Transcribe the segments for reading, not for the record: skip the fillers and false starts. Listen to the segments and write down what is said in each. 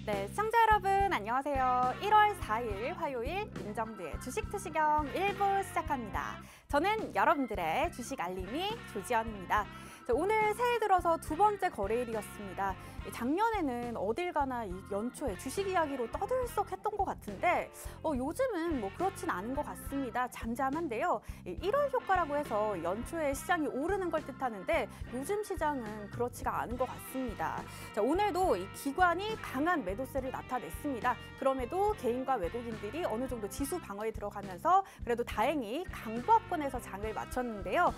네, 시청자 여러분 안녕하세요. 1월 4일 화요일 윤정두의 주식투시경 1부 시작합니다. 저는 여러분들의 주식 알림이 조지연입니다. 오늘 새해 들어서 두 번째 거래일이었습니다. 작년에는 어딜 가나 이 연초에 주식 이야기로 떠들썩했던 것 같은데 요즘은 뭐 그렇진 않은 것 같습니다. 잠잠한데요. 1월 효과라고 해서 연초에 시장이 오르는 걸 뜻하는데 요즘 시장은 그렇지가 않은 것 같습니다. 자, 오늘도 이 기관이 강한 매도세를 나타냈습니다. 그럼에도 개인과 외국인들이 어느 정도 지수 방어에 들어가면서 그래도 다행히 강보합권에서 장을 마쳤는데요.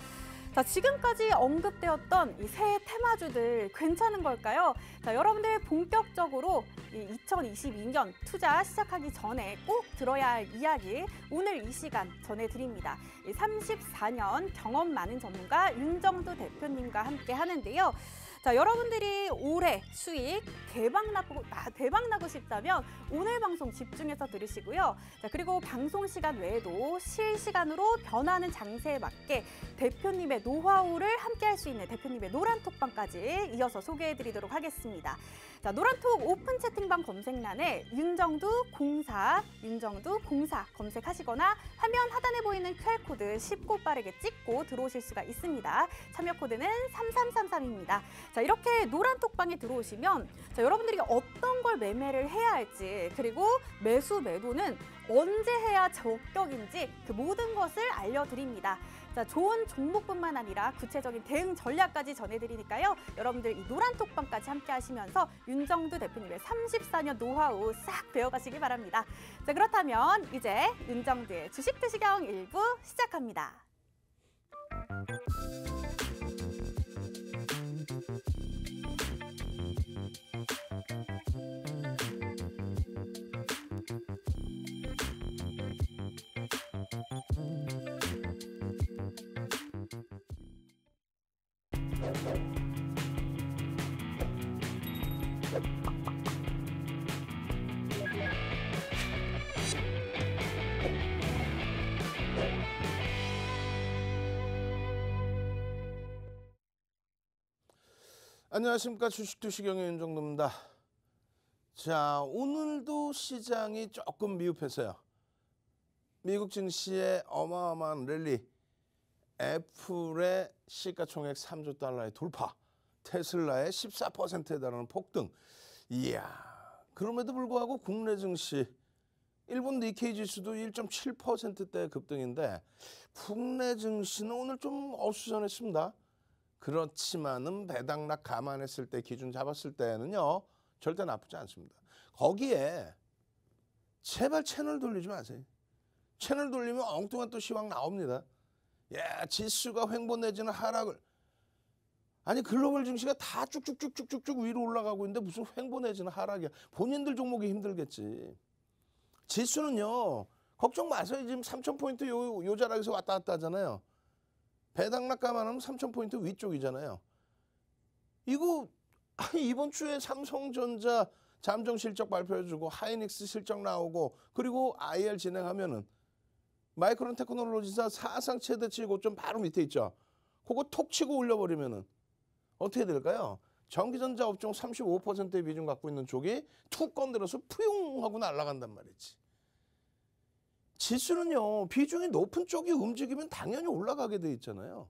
자, 지금까지 언급되었던 이 새 테마주들 괜찮은 걸까요? 자, 여러분들 본격적으로 이 2022년 투자 시작하기 전에 꼭 들어야 할 이야기 오늘 이 시간 전해드립니다. 34년 경험 많은 전문가 윤정두 대표님과 함께 하는데요. 자, 여러분들이 올해 수익 대박 나고 싶다면 오늘 방송 집중해서 들으시고요. 자, 그리고 방송 시간 외에도 실시간으로 변하는 장세에 맞게 대표님의 노하우를 함께 할 수 있는 대표님의 노란톡방까지 이어서 소개해드리도록 하겠습니다. 자, 노란톡 오픈 채팅방 검색란에 윤정두 공사 검색하시거나 화면 하단에 보이는 QR코드 쉽고 빠르게 찍고 들어오실 수가 있습니다. 참여 코드는 3333입니다. 자, 이렇게 노란톡방에 들어오시면 자, 여러분들이 어떤 걸 매매를 해야 할지 그리고 매도는 언제 해야 적격인지 그 모든 것을 알려드립니다. 자, 좋은 종목뿐만 아니라 구체적인 대응 전략까지 전해드리니까요. 여러분들 이 노란톡방까지 함께 하시면서 윤정두 대표님의 34년 노하우 싹 배워가시기 바랍니다. 자, 그렇다면 이제 윤정두의 주식투시경 1부 시작합니다. 안녕하십니까. 주식투시경의 윤정두입니다. 자, 오늘도 시장이 조금 미흡해서요. 미국 증시의 어마어마한 랠리, 애플의 시가총액 3조 달러의 돌파, 테슬라의 14%에 달하는 폭등. 이야, 그럼에도 불구하고 국내 증시, 일본 니케이 지수도 1.7%대 급등인데 국내 증시는 오늘 좀 어수선했습니다. 그렇지만은 배당락 감안했을 때 기준 잡았을 때는요 절대 나쁘지 않습니다. 거기에 제발 채널 돌리지 마세요. 채널 돌리면 엉뚱한 또 시황 나옵니다. 야, 지수가 횡보 내지는 하락을. 아니 글로벌 증시가 다 쭉쭉쭉쭉쭉 위로 올라가고 있는데 무슨 횡보 내지는 하락이야. 본인들 종목이 힘들겠지. 지수는요 걱정 마세요. 지금 3,000포인트 요 자락에서 왔다 갔다 하잖아요. 배당락 감안하면 3,000포인트 위쪽이잖아요. 이거 이번 주에 삼성전자 잠정 실적 발표해주고 하이닉스 실적 나오고 그리고 IR 진행하면은 마이크론 테크놀로지사 사상 최대치 고점 바로 밑에 있죠. 그거 톡 치고 올려버리면은 어떻게 될까요? 전기전자 업종 35%의 비중 갖고 있는 쪽이 툭 건드려서 푸용 하고 날아간단 말이지. 지수는요 비중이 높은 쪽이 움직이면 당연히 올라가게 돼 있잖아요.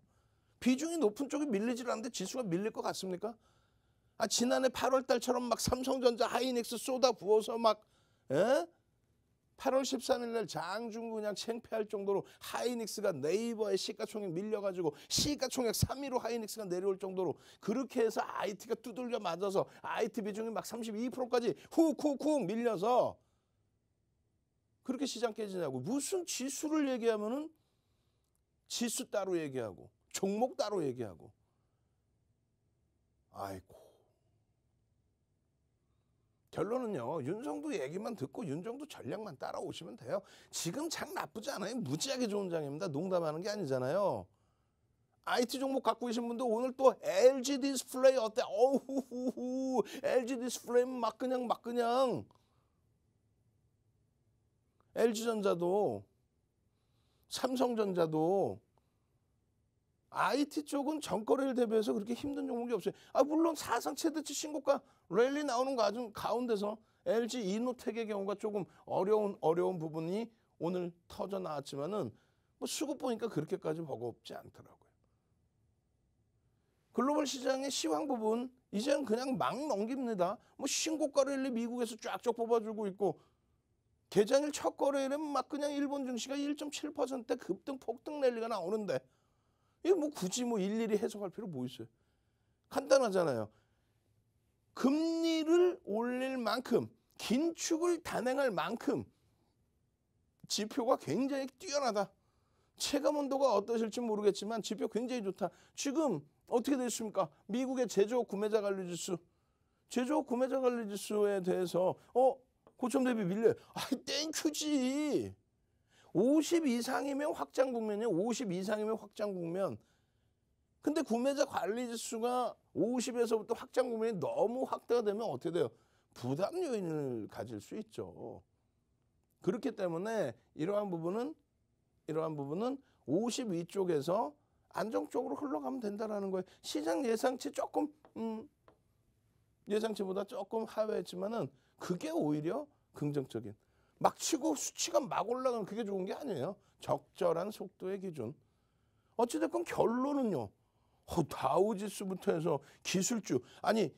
비중이 높은 쪽이 밀리질 않는데 지수가 밀릴 것 같습니까? 아, 지난해 8월 달처럼 막 삼성전자 하이닉스 쏟아 부어서 막 8월 13일 날 장중 그냥 창피할 정도로 하이닉스가 네이버의 시가총액 밀려가지고 시가총액 3위로 하이닉스가 내려올 정도로 그렇게 해서 IT가 두들겨 맞아서 IT 비중이 막 32%까지 훅훅훅 밀려서 그렇게 시장 깨지냐고. 무슨 지수를 얘기하면은 지수 따로 얘기하고 종목 따로 얘기하고. 아이고. 결론은요. 윤정두 얘기만 듣고 윤정두 전략만 따라오시면 돼요. 지금 장 나쁘지 않아요. 무지하게 좋은 장입니다. 농담하는 게 아니잖아요. IT 종목 갖고 계신 분들 오늘 또 LG 디스플레이 어때? 어후후후. LG 디스플레이 막 그냥. LG전자도 삼성전자도 IT 쪽은 전거래일 대비해서 그렇게 힘든 종목이 없어요. 아, 물론 사상 최대치 신고가 랠리 나오는 가운데서 LG 이노텍의 경우가 조금 어려운 부분이 오늘 터져 나왔지만은 뭐 수급 보니까 그렇게까지 버겁지 않더라고요. 글로벌 시장의 시황 부분 이제는 그냥 막 넘깁니다. 뭐 신고가 랠리 미국에서 쫙쫙 뽑아주고 있고 개장일 첫 거래일은 막 그냥 일본 증시가 1.7% 급등 폭등 랠리가 나오는데 이거 뭐 굳이 뭐 일일이 해석할 필요 뭐 있어요? 간단하잖아요. 금리를 올릴 만큼 긴축을 단행할 만큼 지표가 굉장히 뛰어나다. 체감 온도가 어떠실지 모르겠지만 지표 굉장히 좋다. 지금 어떻게 됐습니까? 미국의 제조업 구매자 관리 지수. 제조업 구매자 관리 지수에 대해서 고점 대비 밀려요. 땡큐지. 50 이상이면 확장 국면이에요. 50 이상이면 확장 국면. 근데 구매자 관리 지수가 50에서부터 확장 국면이 너무 확대가 되면 어떻게 돼요? 부담 요인을 가질 수 있죠. 그렇기 때문에 이러한 부분은 50 위쪽에서 안정적으로 흘러가면 된다라는 거예요. 시장 예상치 조금 예상치보다 조금 하회했지만은 그게 오히려 긍정적인. 막 치고 수치가 막 올라가는 그게 좋은 게 아니에요. 적절한 속도의 기준. 어찌됐건 결론은요. 다우지수부터 해서 기술주. 아니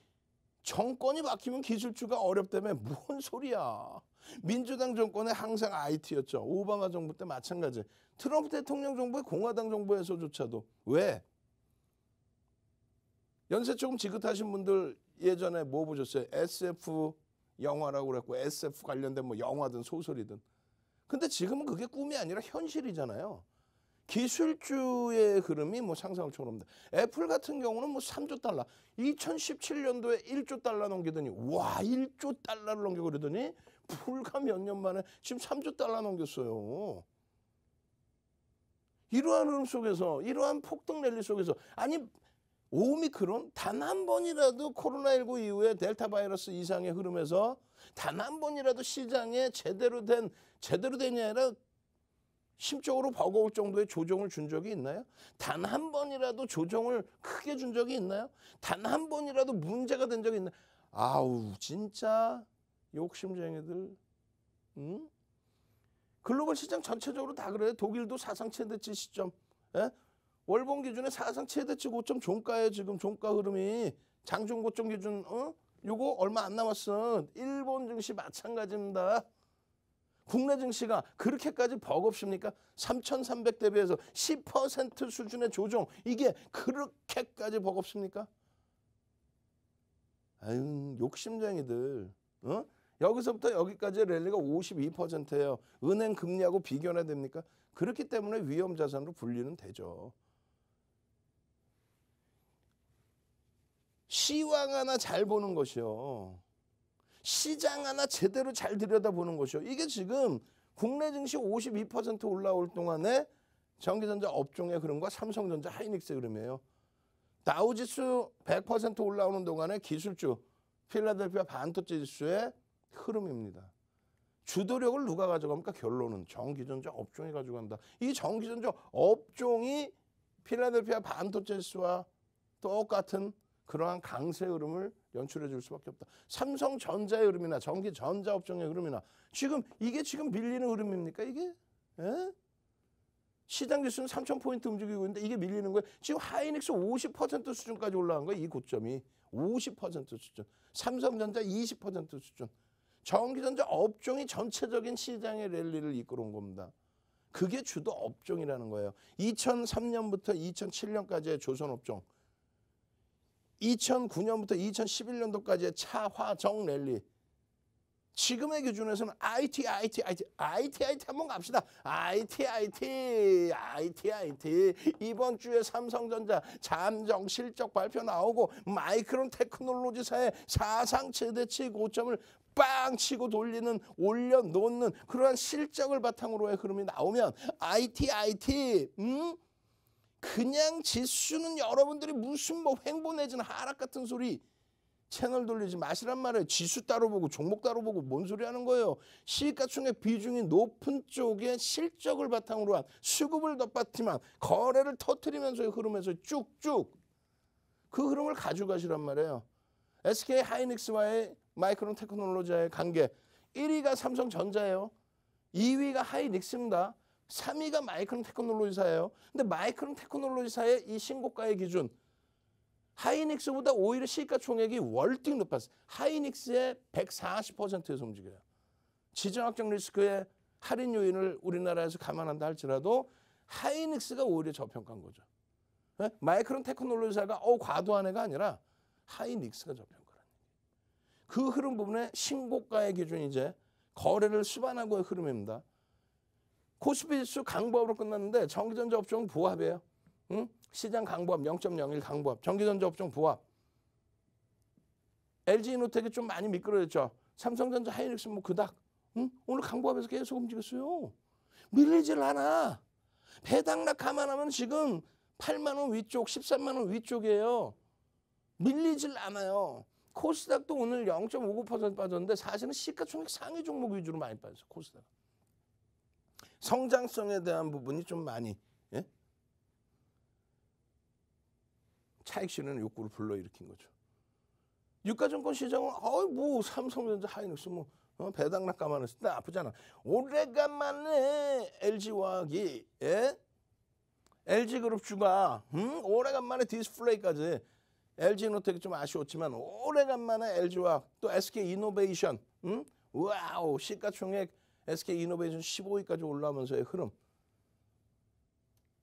정권이 바뀌면 기술주가 어렵다며 뭔 소리야. 민주당 정권에 항상 IT였죠. 오바마 정부 때 마찬가지. 트럼프 대통령 정부의 공화당 정부에서조차도. 왜? 연세 조금 지긋하신 분들 예전에 뭐 보셨어요? SF 영화라고 그랬고 SF 관련된 뭐 영화든 소설이든. 근데 지금은 그게 꿈이 아니라 현실이잖아요. 기술주의 흐름이 뭐 상상을 초월합니다. 애플 같은 경우는 뭐 3조 달러. 2017년도에 1조 달러 넘기더니 와 1조 달러를 넘겨버리더니 불과 몇 년 만에 지금 3조 달러 넘겼어요. 이러한 흐름 속에서 이러한 폭등 랠리 속에서 아니 오미크론 단 한 번이라도 코로나19 이후에 델타 바이러스 이상의 흐름에서 단 한 번이라도 시장에 제대로 된이 아니라 심적으로 버거울 정도의 조정을 준 적이 있나요? 단 한 번이라도 조정을 크게 준 적이 있나요? 단 한 번이라도 문제가 된 적이 있나요? 아우 진짜 욕심쟁이들. 응? 글로벌 시장 전체적으로 다 그래요. 독일도 사상 최대치 시점. 예? 월봉 기준에 사상 최대치 고점 종가에 지금 종가 흐름이 장중 고점 기준 요거 얼마 안 남았어. 일본 증시 마찬가지입니다. 국내 증시가 그렇게까지 버겁습니까? 3,300 대비해서 10% 수준의 조정. 이게 그렇게까지 버겁습니까? 아유, 욕심쟁이들. 여기서부터 여기까지 랠리가 52%예요. 은행 금리하고 비교나 됩니까? 그렇기 때문에 위험 자산으로 분리는 되죠. 시황 하나 잘 보는 것이요. 시장 하나 제대로 잘 들여다보는 것이요. 이게 지금 국내 증시 52% 올라올 동안에 전기전자 업종의 흐름과 삼성전자 하이닉스의 흐름이에요. 다우지수 100% 올라오는 동안에 기술주 필라델피아 반도체 지수의 흐름입니다. 주도력을 누가 가져갑니까? 결론은 전기전자 업종이 가져간다. 이 전기전자 업종이 필라델피아 반도체 지수와 똑같은 그러한 강세 흐름을 연출해 줄 수밖에 없다. 삼성전자의 흐름이나 전기전자 업종의 흐름이나 지금 이게 지금 밀리는 흐름입니까? 이게? 에? 시장 지수는 3,000포인트 움직이고 있는데 이게 밀리는 거예요. 지금 하이닉스 50% 수준까지 올라간 거예요. 이 고점이 50% 수준. 삼성전자 20% 수준. 전기전자 업종이 전체적인 시장의 랠리를 이끌어온 겁니다. 그게 주도 업종이라는 거예요. 2003년부터 2007년까지의 조선업종. 2009년부터 2011년도까지의 차화정 랠리. 지금의 기준에서는 IT 한번 갑시다. IT. 이번 주에 삼성전자 잠정 실적 발표 나오고 마이크론 테크놀로지사의 사상 최대치 고점을 빵 치고 돌리는 올려놓는 그러한 실적을 바탕으로의 흐름이 나오면 IT 그냥 지수는 여러분들이 무슨 뭐 횡보 내지는 하락 같은 소리 채널 돌리지 마시란 말이에요. 지수 따로 보고 종목 따로 보고 뭔 소리 하는 거예요. 시가총액 비중이 높은 쪽의 실적을 바탕으로 한 수급을 덧받침한 거래를 터뜨리면서의 흐름에서 쭉쭉 그 흐름을 가져가시란 말이에요. SK 하이닉스와의 마이크론 테크놀로지와의 관계. 1위가 삼성전자예요. 2위가 하이닉스입니다. 3위가 마이크론 테크놀로지사예요. 근데 마이크론 테크놀로지사의 이 신고가의 기준, 하이닉스보다 오히려 시가총액이 월등 높았어요. 하이닉스의 140%에서 움직여요. 지정학적 리스크의 할인 요인을 우리나라에서 감안한다 할지라도 하이닉스가 오히려 저평가한 거죠. 네? 마이크론 테크놀로지사가 과도한 애가 아니라 하이닉스가 저평가라는 얘기예요. 그 흐름 부분에 신고가의 기준이 이제 거래를 수반하고의 흐름입니다. 코스피 지수 강보합으로 끝났는데 전기전자 업종은 부합이에요. 응? 시장 강보합 0.01 강보합. 전기전자 업종 부합. LG이노텍이 좀 많이 미끄러졌죠. 삼성전자, 하이닉스 뭐 그닥. 응? 오늘 강보합에서 계속 움직였어요. 밀리질 않아. 배당락 감안하면 지금 8만 원 위쪽, 13만 원 위쪽이에요. 밀리질 않아요. 코스닥도 오늘 0.59% 빠졌는데 사실은 시가총액 상위 종목 위주로 많이 빠졌어요. 코스닥. 성장성에 대한 부분이 좀 많이 차익 실현의 욕구를 불러일으킨 거죠. 유가증권 시장은 뭐 삼성전자, 하이닉스 뭐 배당락 감안했을 때 나쁘잖아. 오래간만에 LG화학이 LG그룹 주가 오래간만에 디스플레이까지 LG노텍이 좀 아쉬웠지만 오래간만에 LG화학 또 SK이노베이션 와우 시가총액 SK이노베이션 15위까지 올라오면서의 흐름.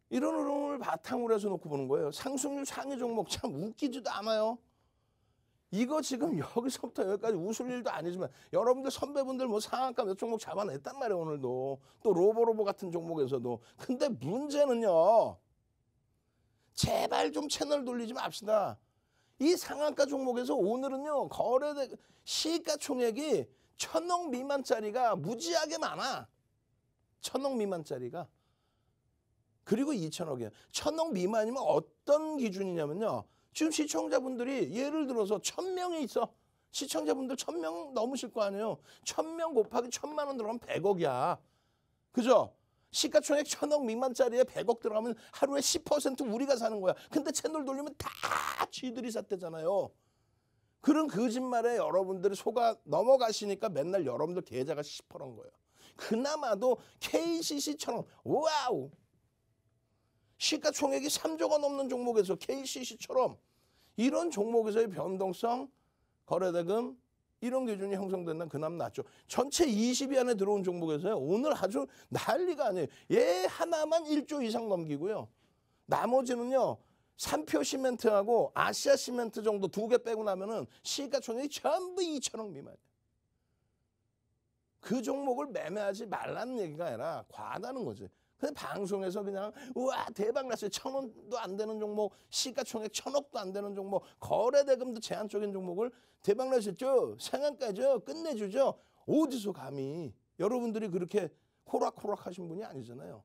이런 흐름을 바탕으로 해서 놓고 보는 거예요. 상승률 상위 종목 참 웃기지도 않아요. 이거 지금 여기서부터 여기까지 웃을 일도 아니지만 여러분들 선배분들 뭐 상한가 몇 종목 잡아냈단 말이에요. 오늘도. 또 로보로보 같은 종목에서도. 근데 문제는요. 제발 좀 채널 돌리지 맙시다. 이 상한가 종목에서 오늘은요. 거래대 시가총액이 1,000억 미만짜리가 무지하게 많아. 1,000억 미만짜리가. 그리고 2,000억이에요. 1,000억 미만이면 어떤 기준이냐면요. 지금 시청자분들이 예를 들어서 1,000명이 있어. 시청자분들 1,000명 넘으실 거 아니에요. 1,000명 곱하기 1,000만 원 들어가면 100억이야. 그죠? 시가총액 1,000억 미만짜리에 100억 들어가면 하루에 10% 우리가 사는 거야. 근데 채널 돌리면 다 쥐들이 샀대잖아요. 그런 거짓말에 여러분들이 속아 넘어가시니까 맨날 여러분들 계좌가 10%인 거예요. 그나마도 KCC처럼 와우. 시가총액이 3조가 넘는 종목에서 KCC처럼 이런 종목에서의 변동성, 거래대금 이런 기준이 형성된다면 그나마 낫죠. 전체 20위 안에 들어온 종목에서요. 오늘 아주 난리가 아니에요. 얘 하나만 1조 이상 넘기고요. 나머지는요. 삼표 시멘트하고 아시아 시멘트 정도 2개 빼고 나면은 시가총액이 전부 2,000억 미만이에요. 그 종목을 매매하지 말라는 얘기가 아니라 과하다는 거지. 근데 방송에서 그냥 우와 대박 났어요. 1,000원도 안 되는 종목, 시가총액 1,000억도 안 되는 종목, 거래대금도 제한적인 종목을 대박 나셨죠. 상한가죠. 끝내주죠. 어디서 감히 여러분들이 그렇게 호락호락 하신 분이 아니잖아요.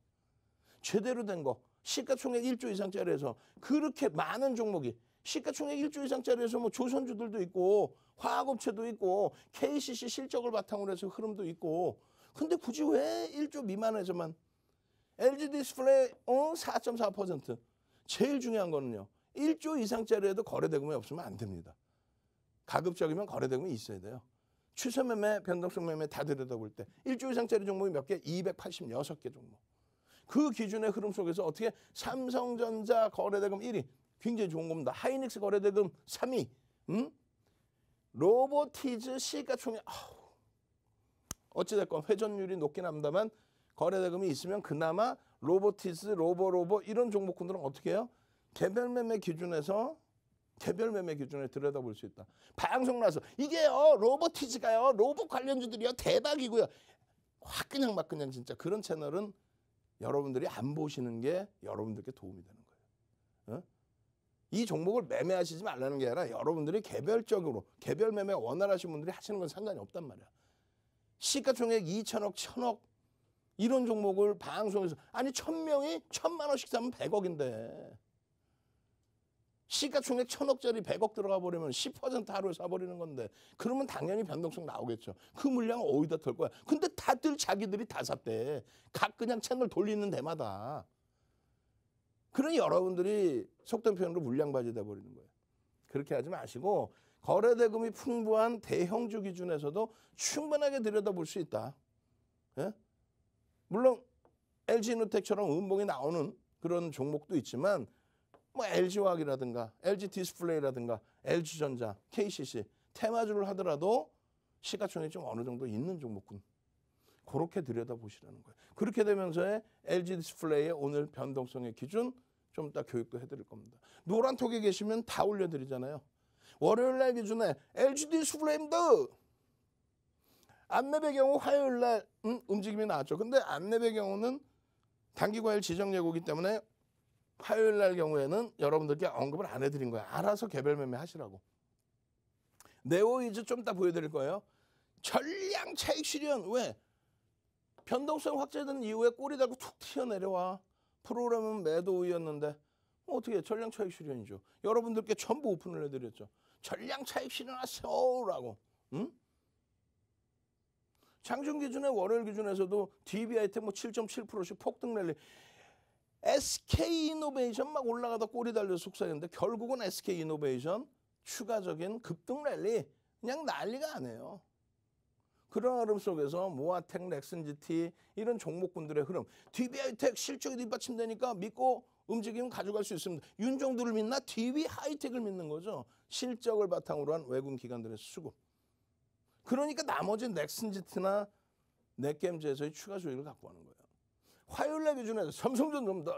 제대로 된 거. 시가총액 1조 이상짜리에서 그렇게 많은 종목이 시가총액 1조 이상짜리에서 뭐 조선주들도 있고 화학업체도 있고 KCC 실적을 바탕으로 해서 흐름도 있고 근데 굳이 왜 1조 미만에서만 LG 디스플레이 4.4%. 제일 중요한 거는요. 1조 이상짜리에도 거래대금이 없으면 안 됩니다. 가급적이면 거래대금이 있어야 돼요. 추세 매매, 변동성 매매 다 들여다볼 때 1조 이상짜리 종목이 몇 개? 286개 종목. 그 기준의 흐름 속에서 어떻게 삼성전자 거래대금 1위. 굉장히 좋은 겁니다. 하이닉스 거래대금 3위. 로보티즈 시가총액. 어찌됐건 회전율이 높긴 합니다만 거래대금이 있으면 그나마 로보티즈, 로보로보 이런 종목군들은 어떻게 해요? 개별 매매 기준에 들여다볼 수 있다. 방송 나서 이게요 로보티즈가요 로봇 관련주들이요 대박이고요. 확 그냥 막 그냥 진짜 그런 채널은 여러분들이 안 보시는 게 여러분들께 도움이 되는 거예요. 이 종목을 매매하시지 말라는 게 아니라 여러분들이 개별적으로 개별 매매 원활하신 분들이 하시는 건 상관이 없단 말이야. 시가총액 2천억, 1,000억 이런 종목을 방송에서 아니 1,000명이 1,000만 원씩 사면 100억인데 시가총액 1,000억짜리 100억 들어가 버리면 10% 하루에 사버리는 건데 그러면 당연히 변동성 나오겠죠. 그 물량은 어디다 털 거야. 근데 다들 자기들이 다 샀대. 각 그냥 채널 돌리는 데마다. 그러니 여러분들이 속된 표현으로 물량바지 돼버리는 거예요. 그렇게 하지 마시고 거래 대금이 풍부한 대형주 기준에서도 충분하게 들여다볼 수 있다. 예? 물론 LG이노텍처럼 음봉이 나오는 그런 종목도 있지만 뭐 LG화학이라든가 LG디스플레이라든가 LG전자, KCC, 테마주를 하더라도 시가총액이 좀 어느 정도 있는 종목군. 그렇게 들여다보시라는 거예요. 그렇게 되면서의 LG디스플레이의 오늘 변동성의 기준 좀 이따 교육도 해드릴 겁니다. 노란톡에 계시면 다 올려드리잖아요. 월요일날 기준에 LG디스플레이입니다. 안랩의 경우 화요일날 움직임이 나왔죠. 근데 안랩의 경우는 단기과일 지정 예고이기 때문에 화요일날 경우에는 여러분들께 언급을 안 해드린 거예요. 알아서 개별 매매 하시라고. 네오이즈 좀 이따 보여드릴 거예요. 전량 차익 실현. 왜? 변동성 확대된 이후에 꼬리 달고 툭 튀어내려와. 프로그램은 매도 우위였는데 어떻게 전량 차익 실현이죠. 여러분들께 전부 오픈을 해드렸죠. 전량 차익 실현하세요라고. 응? 장중 기준에 월요일 기준에서도 DB하이텍 뭐 7.7%씩 폭등 랠리. SK이노베이션 막 올라가다 꼬리 달려 속상했는데 결국은 SK이노베이션 추가적인 급등 랠리 그냥 난리가 아니에요. 그런 흐름 속에서 모아텍, 넥슨GT 이런 종목군들의 흐름. DB하이텍 실적이 뒷받침되니까 믿고 움직이면 가져갈 수 있습니다. 윤종두를 믿나? DB하이텍을 믿는 거죠. 실적을 바탕으로 한 외국 기관들의 수급. 그러니까 나머지 넥슨GT나 넷겜즈에서의 추가 수익을 갖고 가는 거예요. 화요일날 기준에서 삼성전자입니다.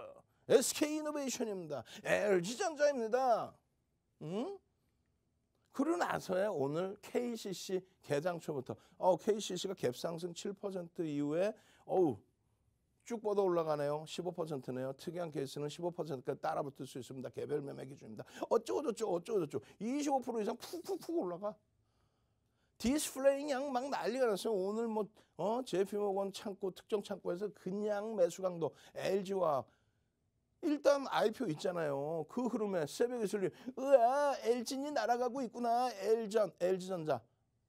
SK이노베이션입니다. LG전자입니다. 응? 그러고 나서야 오늘 KCC 개장초부터 KCC가 갭상승 7% 이후에 쭉 뻗어 올라가네요. 15%네요. 특이한 케이스는 15%까지 따라붙을 수 있습니다. 개별 매매 기준입니다. 어쩌고저쩌고 25% 이상 푹푹 올라가. 디스플레이 그냥 막 난리가 났어요. 오늘 뭐 JP모건 창고 특정 창고에서 그냥 매수 강도 LG화학 일단 IPO 있잖아요. 그 흐름에 새벽에 슬림 으아 LG니 날아가고 있구나. LG전자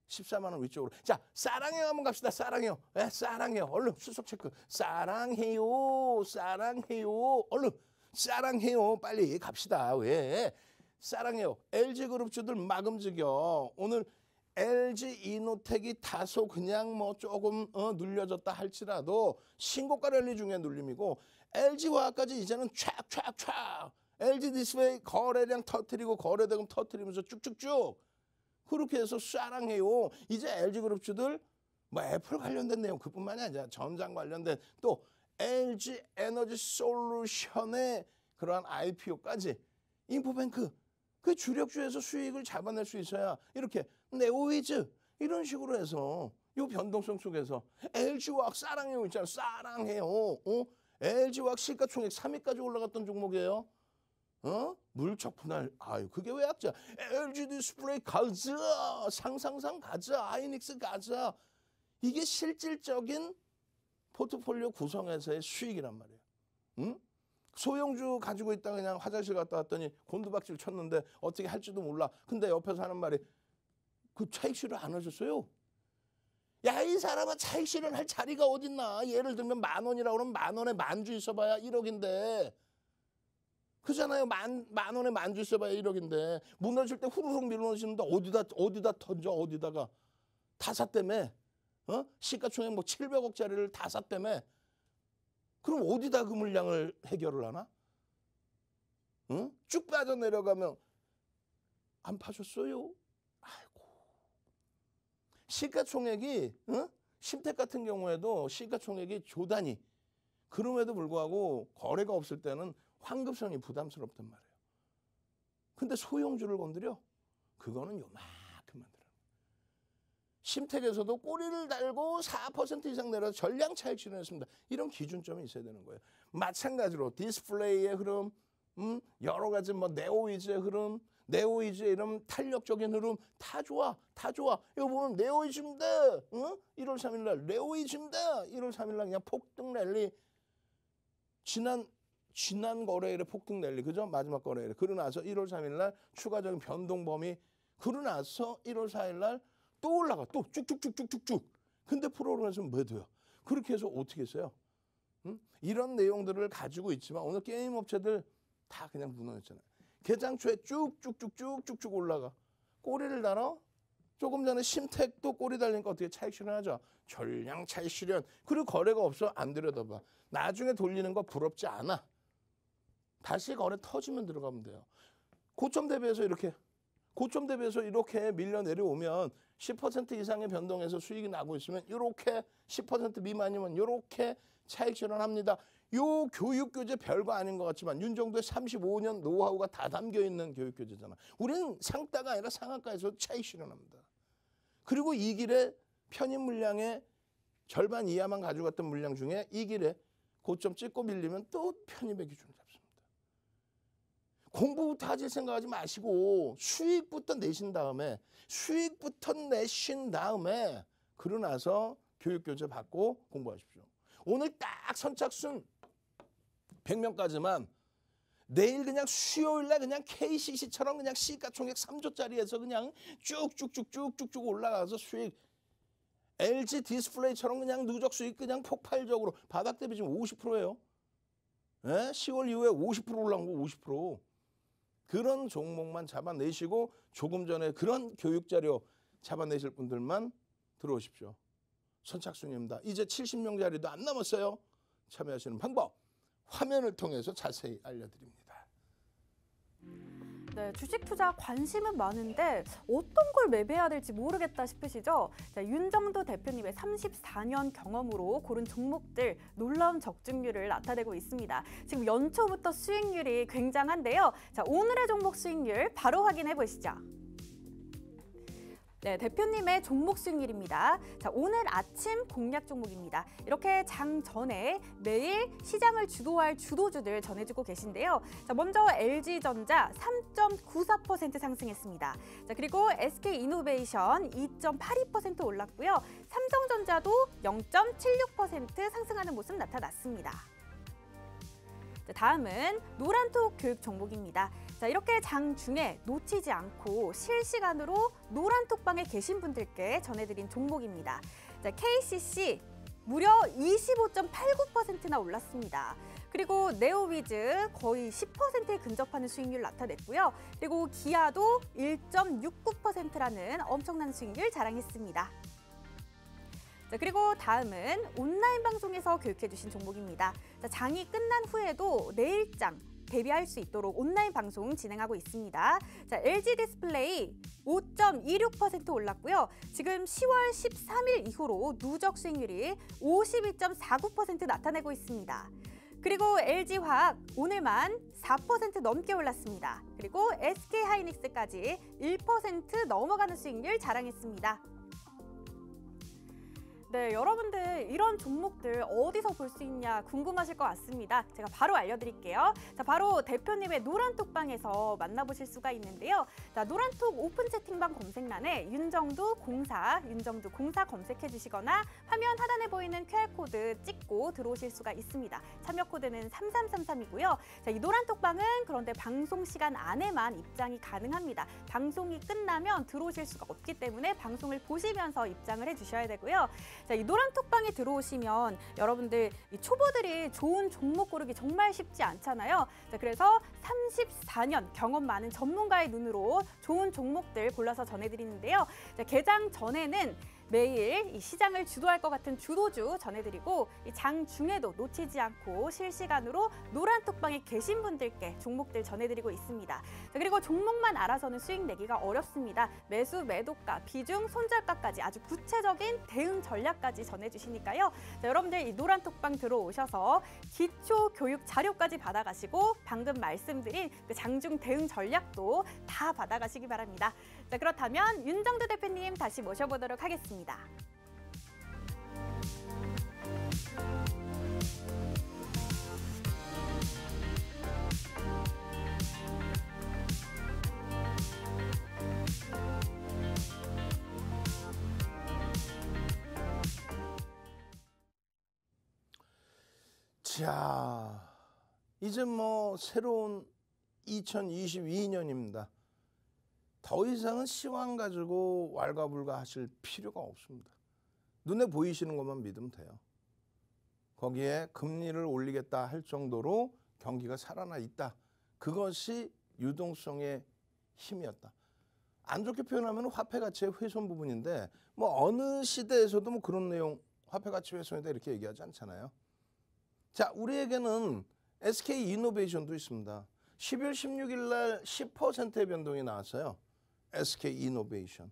14만 원 위쪽으로. 자 사랑해요 한번 갑시다. 사랑해요. 사랑해요. 얼른 수석 체크. 사랑해요. 얼른 사랑해요. 빨리 갑시다. 왜? 사랑해요. LG그룹주들 막 움직여. 오늘 LG이노텍이 다소 그냥 뭐 조금 눌려졌다 할지라도 신고가 랠리 중에 눌림이고 LG화학까지 이제는 촥 LG디스플레이 거래량 터트리고 거래대금 터트리면서 쭉쭉쭉 그렇게 해서 사랑해요. 이제 LG그룹주들 뭐 애플 관련된 내용 그뿐만이 아니라 전장 관련된 또 LG에너지솔루션의 그러한 IPO까지 인포뱅크 그 주력주에서 수익을 잡아낼 수 있어야 이렇게 네오이즈 이런 식으로 해서 이 변동성 속에서 LG화학 사랑해요 있잖아요. 사랑해요. LG화학 시가총액 3위까지 올라갔던 종목이에요. 물적 분할. 아유 그게 왜 약자. LG디스플레이 가자. 상상상 가자. 하이닉스 가자. 이게 실질적인 포트폴리오 구성에서의 수익이란 말이에요. 응? 소형주 가지고 있다 그냥 화장실 갔다 왔더니 곤두박질 쳤는데 어떻게 할지도 몰라. 근데 옆에서 하는 말이 그 차익 실현 안 하셨어요? 야 이 사람아 차익 실현할 자리가 어딨나. 예를 들면 10,000원이라고 그러면 10,000원에 만주 있어봐야 1억인데 그잖아요. 만 원에 만주 있어봐야 1억인데 무너질 때 후루룩 밀어넣으시는데 어디다 던져. 어디다가 다 샀다며. 시가총액 뭐 700억짜리를 다 샀다며. 그럼 어디다 그 물량을 해결을 하나? 응? 쭉 빠져내려가면 안 파셨어요? 아이고. 시가총액이 심택 같은 경우에도 시가총액이 조단위. 그럼에도 불구하고 거래가 없을 때는 환급성이 부담스럽단 말이에요. 근데 소형주를 건드려? 그거는 요만큼 만들어. 심택에서도 꼬리를 달고 4% 이상 내려서 전량 차익 실현했습니다. 이런 기준점이 있어야 되는 거예요. 마찬가지로 디스플레이의 흐름, 여러 가지 뭐 네오이즈의 흐름, 네오이즈의 이런 탄력적인 흐름 다 좋아. 이거 보면 네오이즈입니다. 1월 3일 날 네오이즈입니다. 1월 3일 날 그냥 폭등 랠리. 지난 거래일에 폭등 랠리. 그죠? 마지막 거래일에. 그러고 나서 1월 3일 날 추가적인 변동 범위. 그러고 나서 1월 4일 날 또 올라가. 또 쭉쭉쭉쭉쭉쭉. 근데 프로그램에서는 매도야. 그렇게 해서 어떻게 했어요? 이런 내용들을 가지고 있지만 오늘 게임 업체들 다 그냥 무너졌잖아요. 개장 초에 쭉쭉쭉쭉쭉쭉 올라가. 꼬리를 달아? 조금 전에 심택도 꼬리 달리니까 어떻게 차익 실현하죠? 전량 차익 실현. 그리고 거래가 없어? 안 들여다봐. 나중에 돌리는 거 부럽지 않아. 다시 거래 터지면 들어가면 돼요. 고점 대비해서 이렇게 밀려 내려오면 10% 이상의 변동에서 수익이 나고 있으면 이렇게 10% 미만이면 이렇게 차익 실현합니다. 요 교육교재 별거 아닌 것 같지만 윤정도의 35년 노하우가 다 담겨있는 교육교재잖아. 우리는 상가가 아니라 상한가에서 차익 실현합니다. 그리고 이 길에 편입 물량의 절반 이하만 가져갔던 물량 중에 이 길에 고점 찍고 밀리면 또 편입의 기준을 잡습니다. 공부부터 하실 생각하지 마시고 수익부터 내신 다음에 그러고 나서 교육교재 받고 공부하십시오. 오늘 딱 선착순 100명까지만 내일 그냥 수요일날 그냥 KCC처럼 그냥 시가총액 3조짜리에서 그냥 쭉쭉쭉 올라가서 수익 LG 디스플레이처럼 그냥 누적 수익 그냥 폭발적으로 바닥 대비 지금 50%예요. 예? 10월 이후에 50% 올라온 거 50%. 그런 종목만 잡아내시고 조금 전에 그런 교육자료 잡아내실 분들만 들어오십시오. 선착순입니다. 이제 70명 자리도 안 남았어요. 참여하시는 방법 화면을 통해서 자세히 알려드립니다. 네, 주식 투자 관심은 많은데 어떤 걸 매매해야 될지 모르겠다 싶으시죠? 자, 윤정도 대표님의 34년 경험으로 고른 종목들 놀라운 적중률을 나타내고 있습니다. 지금 연초부터 수익률이 굉장한데요. 자, 오늘의 종목 수익률 바로 확인해 보시죠. 네, 대표님의 종목 수익률입니다. 자, 오늘 아침 공략 종목입니다. 이렇게 장 전에 매일 시장을 주도할 주도주들 전해주고 계신데요. 자, 먼저 LG전자 3.94% 상승했습니다. 자, 그리고 SK이노베이션 2.82% 올랐고요. 삼성전자도 0.76% 상승하는 모습 나타났습니다. 자, 다음은 노란톡 교육 종목입니다. 자, 이렇게 장중에 놓치지 않고 실시간으로 노란톡방에 계신 분들께 전해드린 종목입니다. 자, KCC 무려 25.89%나 올랐습니다. 그리고 네오위즈 거의 10%에 근접하는 수익률 나타냈고요. 그리고 기아도 1.69%라는 엄청난 수익률 자랑했습니다. 자, 그리고 다음은 온라인 방송에서 교육해주신 종목입니다. 자, 장이 끝난 후에도 내일장 대비할 수 있도록 온라인 방송 진행하고 있습니다. 자, LG 디스플레이 5.26% 올랐고요. 지금 10월 13일 이후로 누적 수익률이 52.49% 나타내고 있습니다. 그리고 LG화학 오늘만 4% 넘게 올랐습니다. 그리고 SK하이닉스까지 1% 넘어가는 수익률 자랑했습니다. 네, 여러분들 이런 종목들 어디서 볼 수 있냐 궁금하실 것 같습니다. 제가 바로 알려드릴게요. 자, 바로 대표님의 노란톡방에서 만나보실 수가 있는데요. 자, 노란톡 오픈 채팅방 검색란에 윤정도 공사 검색해 주시거나 화면 하단에 보이는 QR코드 찍고 들어오실 수가 있습니다. 참여 코드는 3333이고요. 자, 이 노란톡방은 그런데 방송 시간 안에만 입장이 가능합니다. 방송이 끝나면 들어오실 수가 없기 때문에 방송을 보시면서 입장을 해주셔야 되고요. 자, 이 노란톡방에 들어오시면 여러분들 이 초보들이 좋은 종목 고르기 정말 쉽지 않잖아요. 자, 그래서 34년 경험 많은 전문가의 눈으로 좋은 종목들 골라서 전해드리는데요. 자, 개장 전에는 매일 이 시장을 주도할 것 같은 주도주 전해드리고 이 장 중에도 놓치지 않고 실시간으로 노란톡방에 계신 분들께 종목들 전해드리고 있습니다. 자, 그리고 종목만 알아서는 수익 내기가 어렵습니다. 매수, 매도가, 비중, 손절가까지 아주 구체적인 대응 전략까지 전해주시니까요. 자, 여러분들 이 노란톡방 들어오셔서 기초 교육 자료까지 받아가시고 방금 말씀드린 그 장중 대응 전략도 다 받아가시기 바랍니다. 자, 그렇다면 윤정도 대표님 다시 모셔보도록 하겠습니다. 자, 이제 뭐 새로운 2022년입니다. 더 이상은 시황 가지고 왈가불가 하실 필요가 없습니다. 눈에 보이시는 것만 믿으면 돼요. 거기에 금리를 올리겠다 할 정도로 경기가 살아나 있다. 그것이 유동성의 힘이었다. 안 좋게 표현하면 화폐 가치의 훼손 부분인데 뭐 어느 시대에서도 뭐 그런 내용 화폐 가치 훼손이다 이렇게 얘기하지 않잖아요. 자, 우리에게는 SK 이노베이션도 있습니다. 12월 16일 날 10%의 변동이 나왔어요. SK 이노베이션.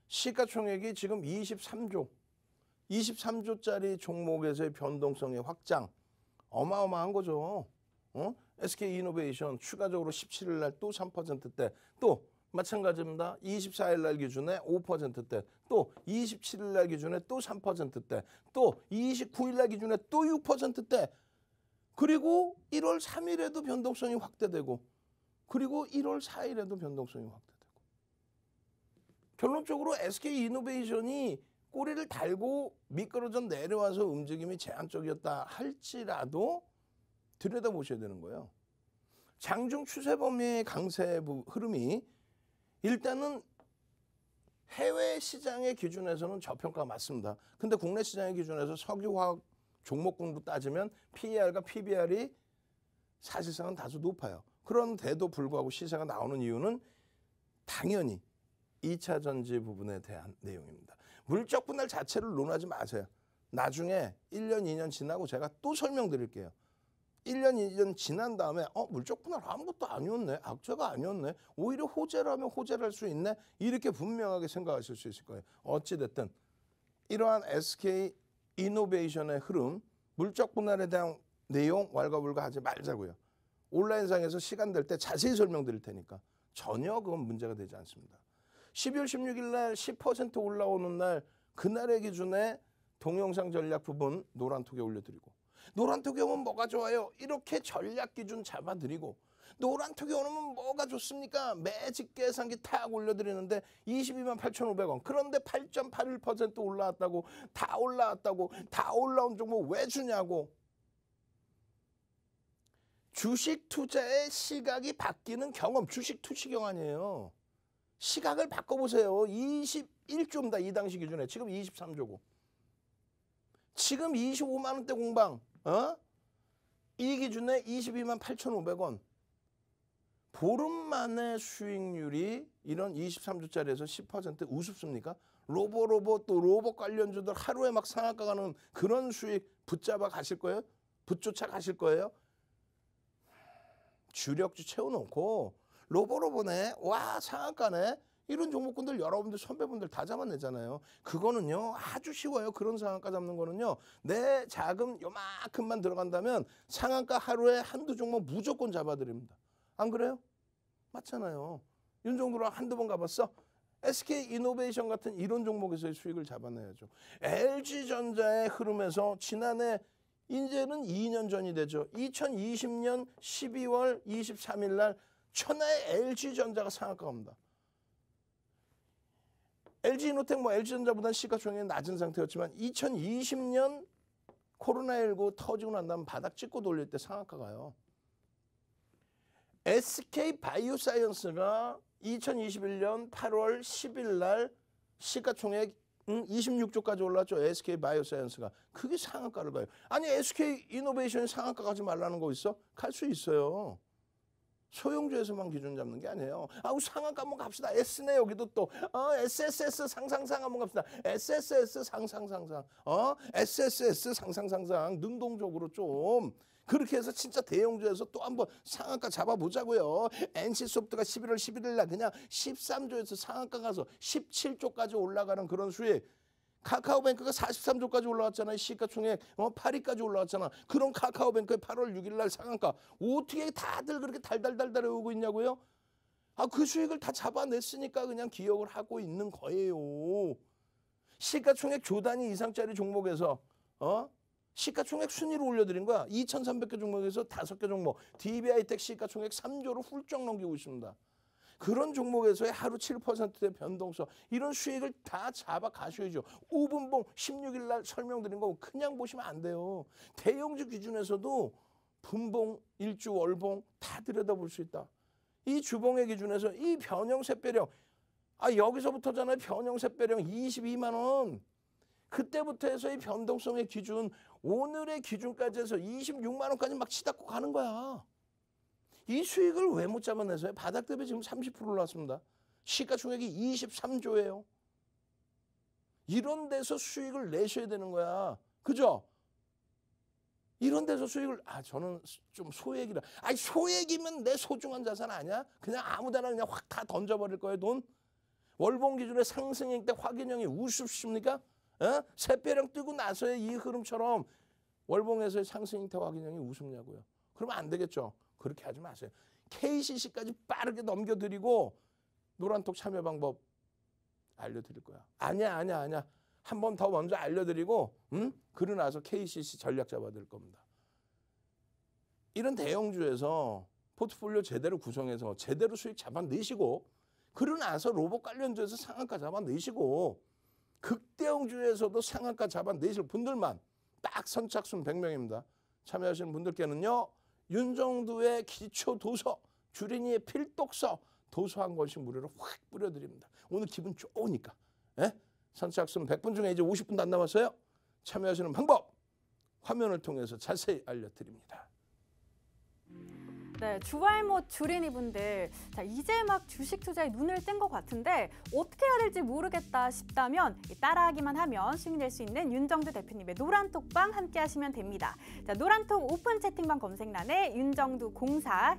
시가총액이 지금 23조짜리 종목에서의 변동성의 확장. 어마어마한 거죠. SK 이노베이션 추가적으로 17일 날 또 3%대, 또 마찬가지입니다. 24일 날 기준에 5%대, 또 27일 날 기준에 또 3%대, 또 29일 날 기준에 또 6%대, 그리고 1월 3일에도 변동성이 확대되고, 그리고 1월 4일에도 변동성이 확대되고. 결론적으로 SK 이노베이션이 꼬리를 달고 미끄러져 내려와서 움직임이 제한적이었다 할지라도 들여다보셔야 되는 거예요. 장중 추세 범위의 강세 흐름이 일단은 해외 시장의 기준에서는 저평가 맞습니다. 근데 국내 시장의 기준에서 석유화학 종목군으로 따지면 PER과 PBR이 사실상은 다소 높아요. 그런데도 불구하고 시세가 나오는 이유는 당연히 2차 전지 부분에 대한 내용입니다. 물적 분할 자체를 논하지 마세요. 나중에 1년, 2년 지나고 제가 또 설명드릴게요. 1년, 2년 지난 다음에 물적 분할 아무것도 아니었네. 악재가 아니었네. 오히려 호재라면 호재를 할 수 있네. 이렇게 분명하게 생각하실 수 있을 거예요. 어찌됐든 이러한 SK 이노베이션의 흐름, 물적 분할에 대한 내용 왈가불가하지 말자고요. 온라인상에서 시간 될 때 자세히 설명드릴 테니까 전혀 그건 문제가 되지 않습니다. 12월 16일 날 10% 올라오는 날 그날의 기준에 동영상 전략 부분 노란톡에 올려드리고, 노란톡에 오면 뭐가 좋아요? 이렇게 전략 기준 잡아드리고, 노란톡에 오면 뭐가 좋습니까? 매직 계산기 탁 올려드리는데 22만 8,500원. 그런데 8.81% 올라왔다고, 다 올라온 종목 왜 주냐고. 주식 투자의 시각이 바뀌는 경험, 주식 투시경 아니에요. 시각을 바꿔보세요. 21조입니다. 이 당시 기준에. 지금 23조고. 지금 25만 원대 공방. 이 기준에 22만 8,500원. 보름 만에 수익률이 이런 23조짜리에서 10% 우습습니까? 로봇 또 로봇 관련주들 하루에 막 상한가 가는 그런 수익 붙잡아 가실 거예요? 붙쫓아 가실 거예요? 주력주 채워놓고 로봇네, 와 상한가네, 이런 종목군들 여러분들 선배분들 다 잡아내잖아요. 그거는요 아주 쉬워요. 그런 상한가 잡는 거는요, 내 자금 요만큼만 들어간다면 상한가 하루에 한두 종목 무조건 잡아드립니다. 안 그래요? 맞잖아요. 이 정도로 한두 번 가봤어? SK 이노베이션 같은 이런 종목에서의 수익을 잡아내야죠. LG전자의 흐름에서 지난해, 이제는 2년 전이 되죠. 2020년 12월 23일 날 천하의 LG전자가 상한가 갑니다. LG이노텍 LG전자보다는 시가총액이 낮은 상태였지만 2020년 코로나19 터지고 난 다음 바닥 찍고 돌릴 때 상한가 가요. SK 바이오사이언스가 2021년 8월 10일 날 시가총액 26조까지 올랐죠. SK 바이오사이언스가. 그게 상한가를 가요. 아니 SK 이노베이션이 상한가 가지 말라는 거 있어? 갈 수 있어요. 소형주에서만 기준 잡는 게 아니에요. 상한가 한번 갑시다. S네 여기도 또 SSS 상상 한번 갑시다. SSS 상상 SSS 상상 능동적으로 좀 그렇게 해서 진짜 대형주에서 또 한번 상한가 잡아보자고요. NC소프트가 11월 11일 날 그냥 13조에서 상한가 가서 17조까지 올라가는 그런 수익. 카카오뱅크가 43조까지 올라왔잖아요. 시가총액 8위까지 올라왔잖아. 그런 카카오뱅크의 8월 6일 날 상한가 어떻게 다들 그렇게 달달달달 오고 있냐고요? 그 수익을 다 잡아냈으니까 그냥 기억을 하고 있는 거예요. 시가총액 조 단위 이상짜리 종목에서 시가총액 순위로 올려드린 거야. 2,300개 종목에서 5개 종목. DB하이텍 시가총액 3조로 훌쩍 넘기고 있습니다. 그런 종목에서의 하루 7%의 변동성, 이런 수익을 다 잡아 가셔야죠. 5분봉 16일 날 설명드린 거 그냥 보시면 안 돼요. 대형주 기준에서도 분봉, 일주, 월봉 다 들여다볼 수 있다. 이 주봉의 기준에서 이 변형 샛배령, 여기서부터잖아요. 변형 샛배령 22만 원. 그때부터 해서 이 변동성의 기준, 오늘의 기준까지 해서 26만 원까지 막 치닫고 가는 거야. 이 수익을 왜 못 잡아내서요? 바닥 대비 지금 30% 올랐습니다. 시가총액이 23조예요. 이런 데서 수익을 내셔야 되는 거야. 그죠? 이런 데서 수익을 저는 좀 소액이라. 아니 소액이면 내 소중한 자산 아니야? 그냥 아무데나 그냥 확 다 던져버릴 거예요 돈. 월봉 기준의 상승일 때 확인형이 우습습니까? 세배령 뜨고 나서의 이 흐름처럼 월봉에서의 상승 형태 확인형이 우습냐고요. 그러면 안 되겠죠. 그렇게 하지 마세요. KCC까지 빠르게 넘겨드리고 노란톡 참여 방법 알려드릴 거야. 아니야. 한 번 더 먼저 알려드리고 그러고 나서 KCC 전략 잡아드릴 겁니다. 이런 대형주에서 포트폴리오 제대로 구성해서 제대로 수익 잡아내시고 그러고 나서 로봇 관련주에서 상한가 잡아내시고 극대형주에서도 상한가 잡아내실 분들만 딱 선착순 100명입니다. 참여하시는 분들께는요. 윤정두의 기초 도서, 주린이의 필독서 도서 한 권씩 무료로 확 뿌려드립니다. 오늘 기분 좋으니까. 선착순 100분 중에 이제 50분도 안 남았어요. 참여하시는 방법 화면을 통해서 자세히 알려드립니다. 네, 주알못 주린이 분들, 자, 이제 막 주식 투자에 눈을 뜬 것 같은데 어떻게 해야 될지 모르겠다 싶다면 따라하기만 하면 수익 낼 수 있는 윤정두 대표님의 노란톡방 함께 하시면 됩니다. 자, 노란톡 오픈 채팅방 검색란에 윤정두 공사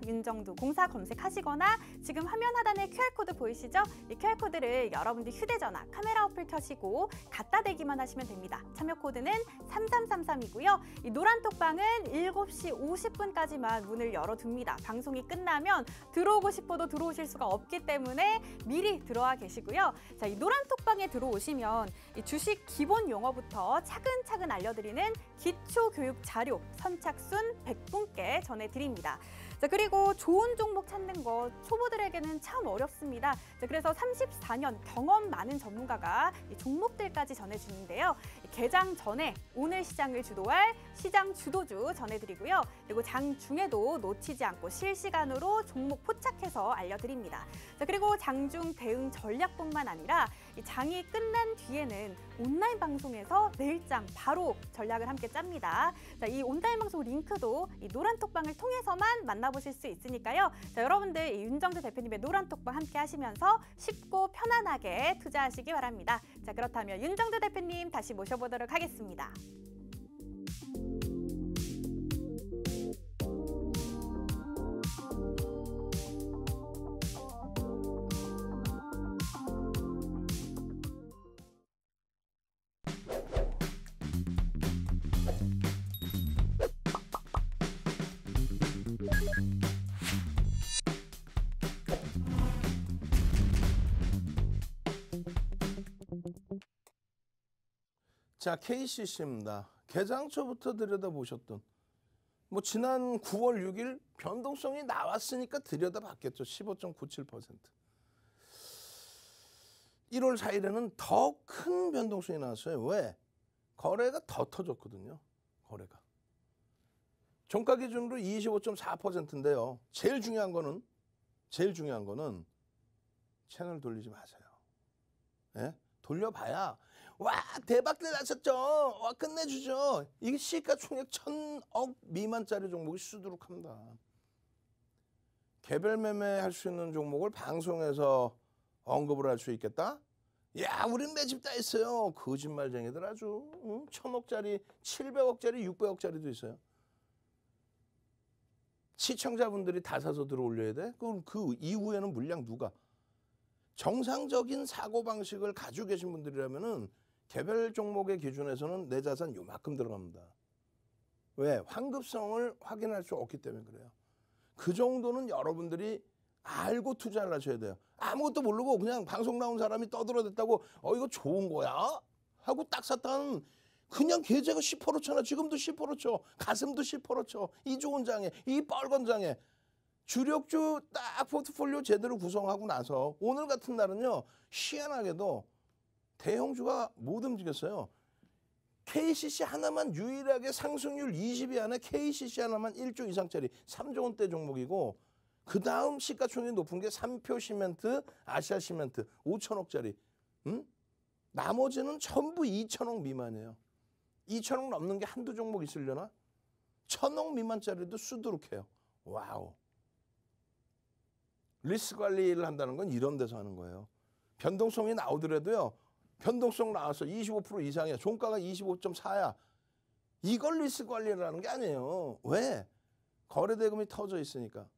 검색하시거나 지금 화면 하단에 QR코드 보이시죠? 이 QR코드를 여러분들 휴대전화 카메라 어플 켜시고 갖다 대기만 하시면 됩니다. 참여 코드는 3333이고요. 이 노란톡방은 7시 50분까지만 문을 열어둡니다. 방송이 끝나면 들어오고 싶어도 들어오실 수가 없기 때문에 미리 들어와 계시고요. 자, 이 노란톡방에 들어오시면 이 주식 기본 용어부터 차근차근 알려드리는 기초교육 자료 선착순 100분께 전해드립니다. 자, 그리고 좋은 종목 찾는 거 초보들에게는 참 어렵습니다. 자, 그래서 34년 경험 많은 전문가가 이 종목들까지 전해주는데요. 개장 전에 오늘 시장을 주도할 시장 주도주 전해드리고요. 그리고 장 중에도 놓치지 않고 실시간으로 종목 포착해서 알려드립니다. 자, 그리고 장중 대응 전략뿐만 아니라 이 장이 끝난 뒤에는 온라인 방송에서 내일장 바로 전략을 함께 짭니다. 자, 이 온라인 방송 링크도 이 노란톡방을 통해서만 만나보실 수 있으니까요. 자, 여러분들 이 윤정두 대표님의 노란톡방 함께 하시면서 쉽고 편안하게 투자하시기 바랍니다. 자, 그렇다면 윤정두 대표님 다시 모셔보도록 하겠습니다. 자, KCC입니다. 개장 초부터 들여다보셨던 지난 9월 6일 변동성이 나왔으니까 들여다봤겠죠. 15.97%. 1월 4일에는 더 큰 변동성이 나왔어요. 왜? 거래가 더 터졌거든요. 거래가. 종가 기준으로 25.4%인데요. 제일 중요한 거는 채널 돌리지 마세요. 예? 돌려봐야 와 대박들 나셨죠. 와 끝내주죠. 이게 시가총액 1,000억 미만짜리 종목이 수두룩합니다. 개별 매매할 수 있는 종목을 방송에서 언급을 할 수 있겠다? 야 우린 매집 다 했어요. 거짓말쟁이들 아주. 1,000억짜리 700억짜리 600억짜리도 있어요. 시청자분들이 다 사서 들어올려야 돼? 그럼 그 이후에는 물량 누가? 정상적인 사고방식을 가지고 계신 분들이라면은 개별 종목의 기준에서는 내 자산 요만큼 들어갑니다. 왜? 환급성을 확인할 수 없기 때문에 그래요. 그 정도는 여러분들이 알고 투자를 하셔야 돼요. 아무것도 모르고 그냥 방송 나온 사람이 떠들어댔다고 이거 좋은 거야? 하고 딱 샀다는 그냥 계좌가 10% 쳤나? 지금도 10% 쳐. 가슴도 10% 쳐. 이 좋은 장에, 이 빨간 장에. 주력주 딱 포트폴리오 제대로 구성하고 나서 오늘 같은 날은요. 희한하게도 대형주가 못 움직였어요. KCC 하나만 유일하게 상승률 20위 안에 KCC 하나만 1조 이상짜리 3조 원대 종목이고 그 다음 시가총액이 높은 게 삼표 시멘트, 아시아 시멘트 5천억짜리. 나머지는 전부 2천억 미만이에요. 2천억 넘는 게 한두 종목 있으려나? 1,000억 미만짜리도 수두룩해요. 와우. 리스크 관리를 한다는 건 이런 데서 하는 거예요. 변동성이 나오더라도요. 변동성 나와서 25% 이상이야. 종가가 25.4야. 이걸 리스크 관리를 하는 게 아니에요. 왜? 거래대금이 터져 있으니까.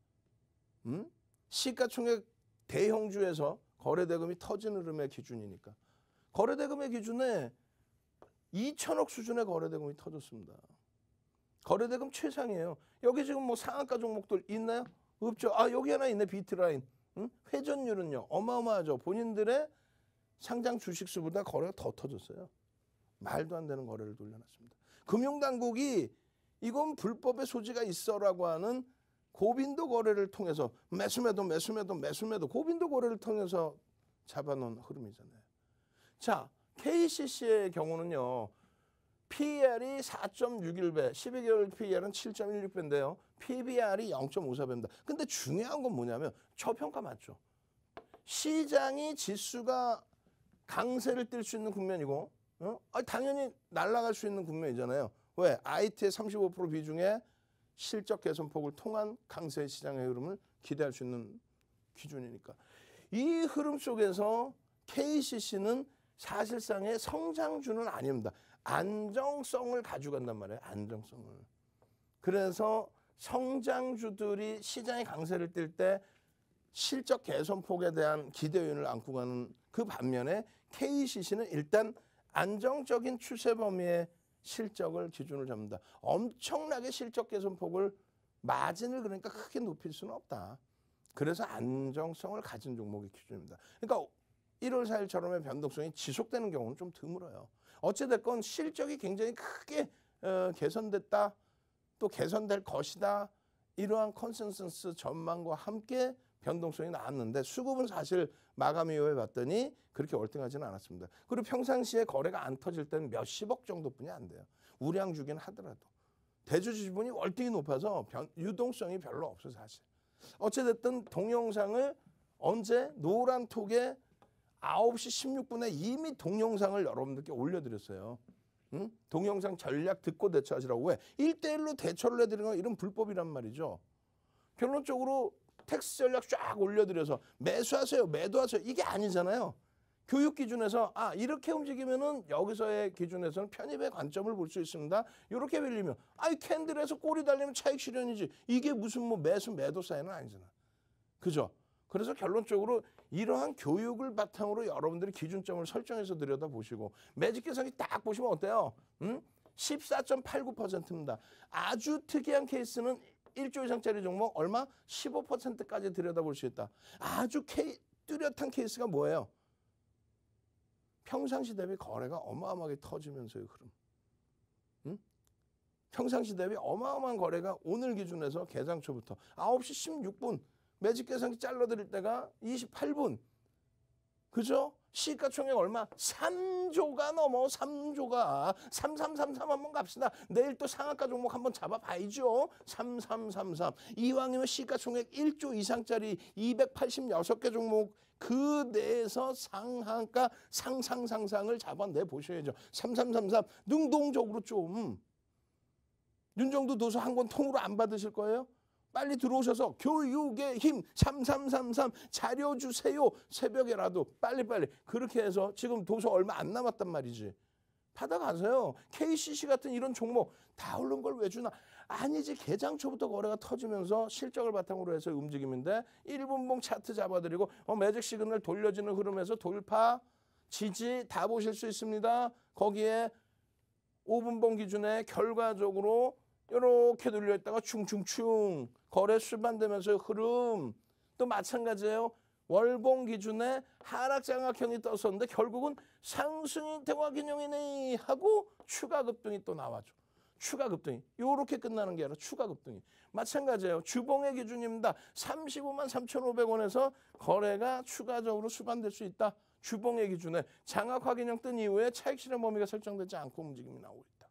시가총액 대형주에서 거래대금이 터지는 흐름의 기준이니까. 거래대금의 기준에 2천억 수준의 거래대금이 터졌습니다. 거래대금 최상이에요. 여기 지금 뭐 상한가 종목들 있나요? 없죠. 아, 여기 하나 있네. 비트라인. 회전율은요. 어마어마하죠. 본인들의 상장 주식수보다 거래가 더 터졌어요. 말도 안 되는 거래를 돌려놨습니다. 금융당국이 이건 불법의 소지가 있어라고 하는 고빈도 거래를 통해서 매수매도 고빈도 거래를 통해서 잡아놓은 흐름이잖아요. 자, KCC의 경우는요. PER이 4.61배, 12개월 PER은 7.16배인데요. PBR이 0.54배입니다. 근데 중요한 건 뭐냐면 저평가 맞죠. 시장이 지수가 강세를 띨 수 있는 국면이고 당연히 날아갈 수 있는 국면이잖아요. 왜? IT의 35% 비중의 실적 개선폭을 통한 강세 시장의 흐름을 기대할 수 있는 기준이니까. 이 흐름 속에서 KCC는 사실상의 성장주는 아닙니다. 안정성을 가져간단 말이에요. 안정성을. 그래서 성장주들이 시장의 강세를 띨 때 실적 개선폭에 대한 기대 요인을 안고 가는 그 반면에 KCC는 일단 안정적인 추세 범위의 실적을 기준으로 잡는다. 엄청나게 실적 개선폭을 마진을 그러니까 크게 높일 수는 없다. 그래서 안정성을 가진 종목의 기준입니다. 그러니까 1월 4일처럼의 변동성이 지속되는 경우는 좀 드물어요. 어찌됐건 실적이 굉장히 크게 개선됐다. 또 개선될 것이다. 이러한 컨센서스 전망과 함께 변동성이 나왔는데 수급은 사실 마감 이후에 봤더니 그렇게 월등하지는 않았습니다. 그리고 평상시에 거래가 안 터질 때는 몇십억 정도뿐이 안 돼요. 우량 주긴 하더라도. 대주 지분이 월등히 높아서 유동성이 별로 없어요. 사실. 어찌됐든 동영상을 언제 노란톡에 9시 16분에 이미 동영상을 여러분들께 올려드렸어요. 동영상 전략 듣고 대처하시라고. 왜? 1대1로 대처를 해드리는 건 이런 불법이란 말이죠. 결론적으로 텍스 전략 쫙 올려드려서 매수하세요, 매도하세요. 이게 아니잖아요. 교육 기준에서 이렇게 움직이면은 여기서의 기준에서는 편입의 관점을 볼 수 있습니다. 이렇게 빌리면 캔들에서 꼬리 달리면 차익 실현이지. 이게 무슨 뭐 매수 매도 사이는 아니잖아. 그죠? 그래서 결론적으로 이러한 교육을 바탕으로 여러분들이 기준점을 설정해서 들여다보시고 매직 계산기 딱 보시면 어때요? 14.89%입니다. 아주 특이한 케이스는 1조 이상짜리 종목 얼마? 15%까지 들여다볼 수 있다. 아주 뚜렷한 케이스가 뭐예요? 평상시 대비 거래가 어마어마하게 터지면서의 흐름. 평상시 대비 어마어마한 거래가 오늘 기준에서 개장 초부터 9시 16분 매직 계산기 잘라드릴 때가 28분. 그죠? 시가총액 얼마? 3조가 넘어. 3조가. 3333 한번 갑시다. 내일 또 상한가 종목 한번 잡아봐야죠. 3333. 이왕이면 시가총액 1조 이상짜리 286개 종목 그 내에서 상한가 상상을 잡아내 보셔야죠. 3333 능동적으로 좀. 윤정도 도서 한 권 통으로 안 받으실 거예요? 빨리 들어오셔서 교육의 힘 3333 자료 주세요. 새벽에라도 빨리빨리 그렇게 해서 지금 도서 얼마 안 남았단 말이지. 받아가세요. KCC 같은 이런 종목 다 오른 걸 왜 주나? 아니지. 개장 초부터 거래가 터지면서 실적을 바탕으로 해서 움직임인데 1분봉 차트 잡아드리고 매직 시그널 돌려지는 흐름에서 돌파, 지지 다 보실 수 있습니다. 거기에 5분봉 기준에 결과적으로 이렇게 돌려있다가 충충충 거래 수반되면서 흐름 또 마찬가지예요. 월봉 기준에 하락장악형이 떴었는데 결국은 상승이 대화균형이네 하고 추가 급등이 또 나와줘. 추가 급등이 이렇게 끝나는 게 아니라 추가 급등이 마찬가지예요. 주봉의 기준입니다. 35만 3,500원에서 거래가 추가적으로 수반될 수 있다. 주봉의 기준에 장악 확인형 뜬 이후에 차익 실현 범위가 설정되지 않고 움직임이 나오고 있다.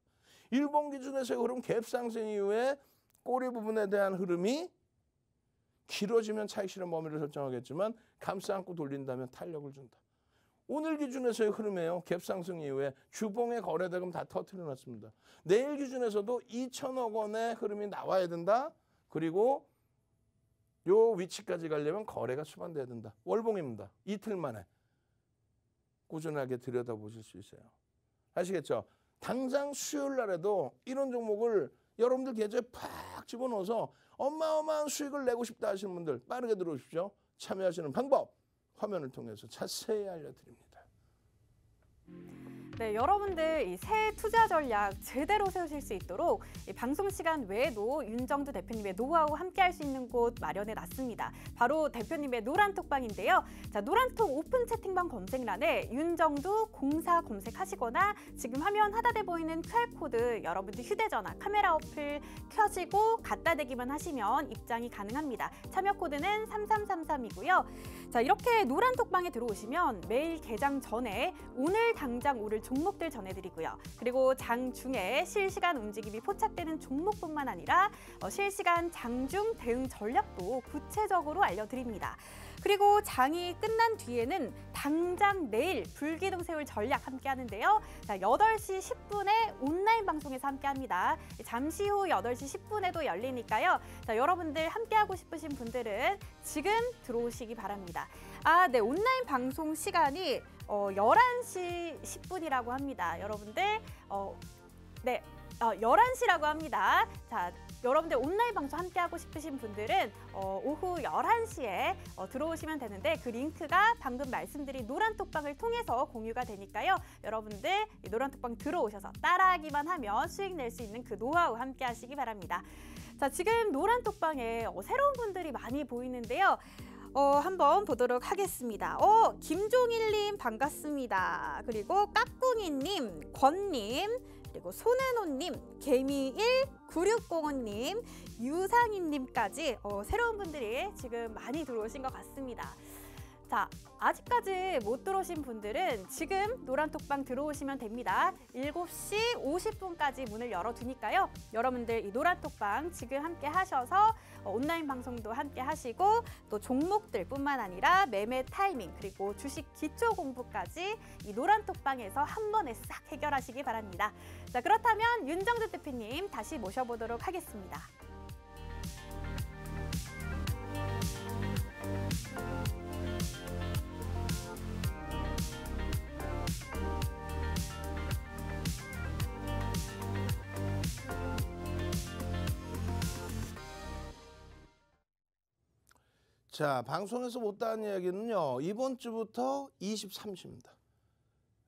일봉 기준에서의 흐름 갭 상승 이후에 꼬리 부분에 대한 흐름이 길어지면 차익 실현 범위를 설정하겠지만 감싸 안고 돌린다면 탄력을 준다. 오늘 기준에서의 흐름이에요. 갭 상승 이후에 주봉의 거래대금 다 터뜨려 놨습니다. 내일 기준에서도 2천억 원의 흐름이 나와야 된다. 그리고 요 위치까지 가려면 거래가 수반돼야 된다. 월봉입니다. 이틀 만에 꾸준하게 들여다보실 수 있어요. 아시겠죠? 당장 수요일 날에도 이런 종목을 여러분들 계좌에 팍 집어넣어서 어마어마한 수익을 내고 싶다 하시는 분들 빠르게 들어오십시오. 참여하시는 방법 화면을 통해서 자세히 알려드립니다. 네, 여러분들 이 새 투자 전략 제대로 세우실 수 있도록 이 방송 시간 외에도 윤정두 대표님의 노하우 함께할 수 있는 곳 마련해 놨습니다. 바로 대표님의 노란톡방인데요. 자, 노란톡 오픈 채팅방 검색란에 윤정두 공사 검색하시거나 지금 화면 하단에 보이는 QR코드 여러분들 휴대전화 카메라 어플 켜시고 갖다 대기만 하시면 입장이 가능합니다. 참여 코드는 3333이고요. 자, 이렇게 노란톡방에 들어오시면 매일 개장 전에 오늘 당장 오를 종목들 전해드리고요. 그리고 장중에 실시간 움직임이 포착되는 종목뿐만 아니라 실시간 장중 대응 전략도 구체적으로 알려드립니다. 그리고 장이 끝난 뒤에는 당장 내일 불기둥 세울 전략 함께 하는데요. 자, 8시 10분에 온라인 방송에서 함께 합니다. 잠시 후 8시 10분에도 열리니까요. 자, 여러분들 함께 하고 싶으신 분들은 지금 들어오시기 바랍니다. 아, 네, 온라인 방송 시간이 11시 10분이라고 합니다. 여러분들, 네, 11시라고 합니다. 자, 여러분들 온라인 방송 함께 하고 싶으신 분들은 오후 11시에 들어오시면 되는데 그 링크가 방금 말씀드린 노란톡방을 통해서 공유가 되니까요. 여러분들 이 노란톡방 들어오셔서 따라하기만 하면 수익 낼 수 있는 그 노하우 함께 하시기 바랍니다. 자, 지금 노란톡방에 새로운 분들이 많이 보이는데요. 한번 보도록 하겠습니다. 김종일님 반갑습니다. 그리고 까꿍이님, 권님, 그리고 손은호님, 개미1, 9605님, 유상인님까지 새로운 분들이 지금 많이 들어오신 것 같습니다. 자, 아직까지 못 들어오신 분들은 지금 노란톡방 들어오시면 됩니다. 7시 50분까지 문을 열어두니까요. 여러분들 이 노란톡방 지금 함께 하셔서 온라인 방송도 함께 하시고 또 종목들뿐만 아니라 매매 타이밍 그리고 주식 기초 공부까지 이 노란톡방에서 한 번에 싹 해결하시기 바랍니다. 자, 그렇다면 윤정두 대표님 다시 모셔보도록 하겠습니다. 자, 방송에서 못다한 이야기는요. 이번 주부터 23시입니다.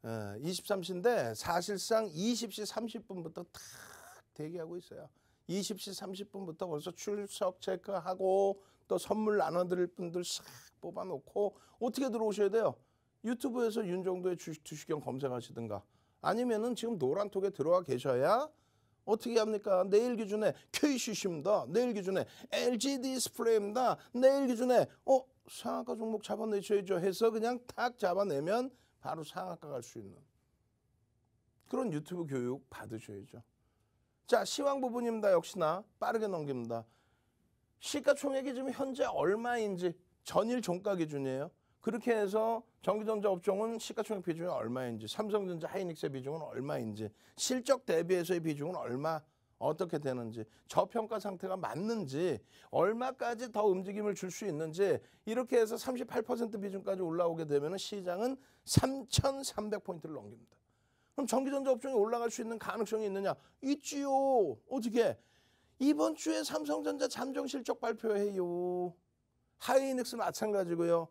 23시인데 사실상 20시 30분부터 탁 대기하고 있어요. 20시 30분부터 벌써 출석 체크하고 또 선물 나눠드릴 분들 싹 뽑아놓고 어떻게 들어오셔야 돼요? 유튜브에서 윤정도의 주식 투시경 검색하시든가 아니면은 지금 노란톡에 들어와 계셔야 어떻게 합니까? 내일 기준에 KCC입니다. 내일 기준에 LG 디스플레이입니다. 내일 기준에 상한가 종목 잡아내셔야죠 해서 그냥 탁 잡아내면 바로 상한가 갈 수 있는 그런 유튜브 교육 받으셔야죠. 자, 시황 부분입니다. 역시나 빠르게 넘깁니다. 시가총액이 지금 현재 얼마인지 전일 종가 기준이에요. 그렇게 해서 전기전자 업종은 시가총액 비중이 얼마인지, 삼성전자, 하이닉스의 비중은 얼마인지, 실적 대비해서의 비중은 얼마, 어떻게 되는지, 저평가 상태가 맞는지, 얼마까지 더 움직임을 줄 수 있는지 이렇게 해서 38% 비중까지 올라오게 되면 시장은 3,300포인트를 넘깁니다. 그럼 전기전자 업종이 올라갈 수 있는 가능성이 있느냐? 있지요. 어떻게? 이번 주에 삼성전자 잠정 실적 발표해요. 하이닉스 마찬가지고요.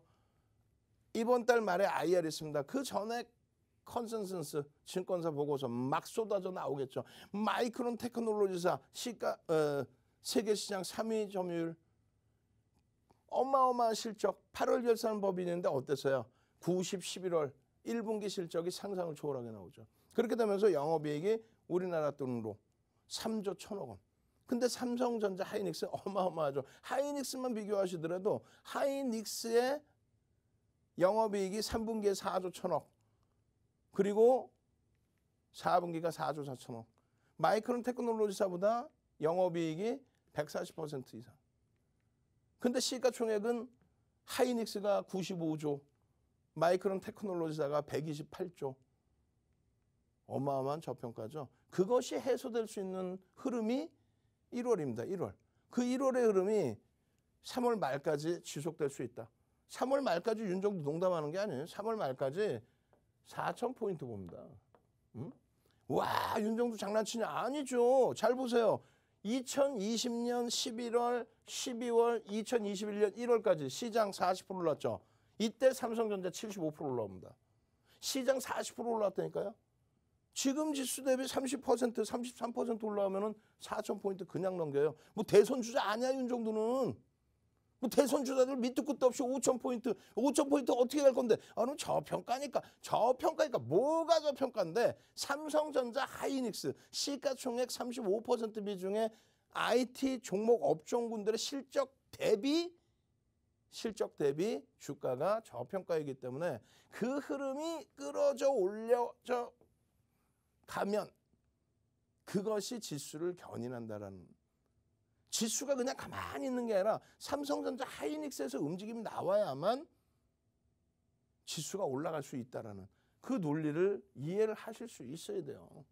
이번 달 말에 IR 있습니다. 그 전에 컨센서스 증권사 보고서 막 쏟아져 나오겠죠. 마이크론 테크놀로지사 세계 시장 3위 점유율 어마어마한 실적 8월 결산 법인인데 어땠어요? 90, 11월 1분기 실적이 상상을 초월하게 나오죠. 그렇게 되면서 영업이익이 우리나라 돈으로 3조 1천억 원. 근데 삼성전자 하이닉스 어마어마하죠. 하이닉스만 비교하시더라도 하이닉스의 영업이익이 3분기에 4조 1천억 그리고 4분기가 4조 4천억. 마이크론 테크놀로지사보다 영업이익이 140% 이상. 근데 시가총액은 하이닉스가 95조, 마이크론 테크놀로지사가 128조. 어마어마한 저평가죠. 그것이 해소될 수 있는 흐름이 1월입니다. 1월. 그 1월의 흐름이 3월 말까지 지속될 수 있다. 3월 말까지 윤정도 농담하는 게 아니에요. 3월 말까지 4,000포인트 봅니다. 응? 와, 윤정도 장난치냐? 아니죠. 잘 보세요. 2020년 11월, 12월, 2021년 1월까지 시장 40% 올랐죠. 이때 삼성전자 75% 올라옵니다. 시장 40% 올랐다니까요. 지금 지수 대비 30%, 33% 올라오면은 4,000포인트 그냥 넘겨요. 뭐 대선 주자 아니야, 윤정도는. 뭐 대선 주자들 밑도 끝도 없이 5,000포인트 어떻게 갈 건데? 그럼 저평가니까. 저평가니까 뭐가 저평가인데? 삼성전자 하이닉스 시가총액 35% 비중의 IT 종목 업종군들의 실적 대비 주가가 저평가이기 때문에 그 흐름이 끌어져 올려져 가면 그것이 지수를 견인한다라는. 지수가 그냥 가만히 있는 게 아니라 삼성전자 하이닉스에서 움직임이 나와야만 지수가 올라갈 수 있다라는 그 논리를 이해를 하실 수 있어야 돼요.